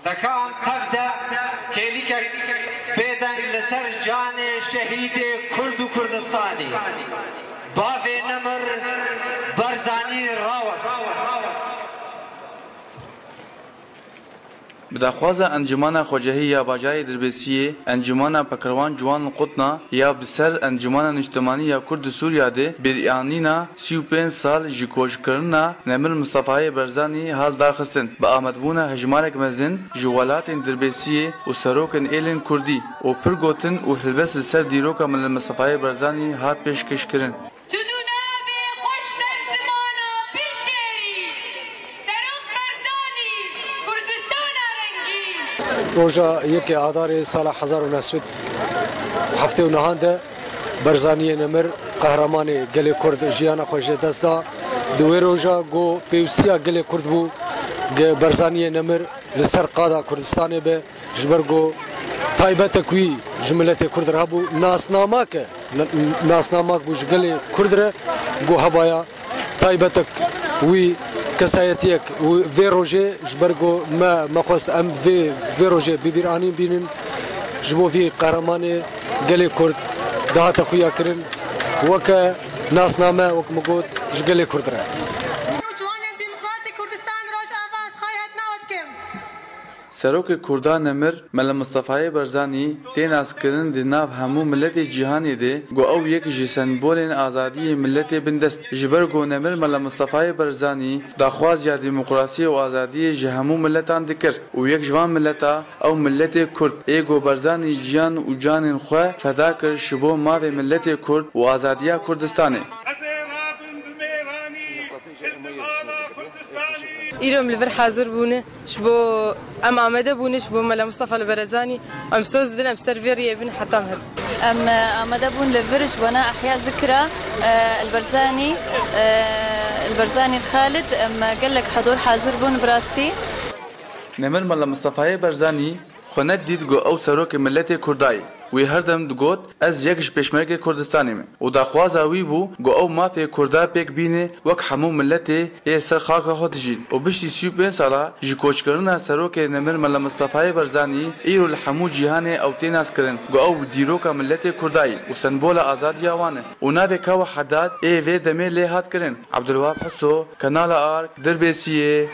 دكام تفدا كيليك بيدن لسر جان شهيد كرد كردستاني بافي نمر برزاني راوس بداخوازا انجمانا خوجهی یا باجای دربسیه انجمانا پکروان جوان قطنا یا بسر انجمانا نجتمانی یا کرد سوریا ده بریانینا 35 سال جکوش کرنا نمر مصطفی برزانی حال دارخستن با آمد بونا هجمارک مزن جوالات دربسیه و سروکن ایلن کردی و پرگوتن و هلبس سر دیروکا من مصطفی برزانی هات پیشکش کرن روجا یکی آذار سال 1900 هفته و نهانده برزانی نمر قهرمان گل کرد جیانا خوش دست دا دوی روجا گو پیوستیا گل کرد بو برزانی نمر لسر قادا کردستان به جبرگو تایبت کوی جملت کرد را بو ناسناماک بو گل کرد را گو هبایا تایبت وی کسایتیک وی روژه جبرگو ما خواست ام وی روژه بیرانی بینن جبو وی قهرمان گل کرد دهات خویا کرن وک ناسنامه وک مگوت جگل کرد را سروک کردان نمر مل مصطفی برزانی تین اسکرین دی ناف همو ملت جهانی ده گو او یک جسنبولین آزادی ملت بندست جبر گو نمر مل مصطفی برزانی داخواز یا دموکراسی و آزادی جهمو ملتان دکر و یک جوان ملتا او ملت کرد ایگو برزانی جیان و جانین خواه فدا کر شبو ماو ملت کرد و آزادیا کردستانه ایرم لور حاضر بونه شبو ام آمده بونه شبو ملا مصطفى البرزاني ام سوز دن ام سرفير ابن حتى مهب ام آمده بون لور شبونا احياء ذكرى البرزاني الخالد ام قال لك حضور حاضر بون براستي نمر ملا مصطفى برزاني خند دید گو او سروک ملت کردای وی هر دم دگوت از یکش پشمرگ کردستانی می و داخواز اوی بو گو او مافی کردا پیک بینه وک همو ملت ای سر خاک خود جید و بشتی 35 سالا جکوچ کرنا سروک نمر ملا مصطفی برزانی ایرو لحمو جهان او تیناس کرن گو او دیروکا ملت کردای و سنبول آزادی آوانه و ناوی کاو حداد ای وی دمه لی هات کرن عبدالوهاب حسو کانال آرک دربسیه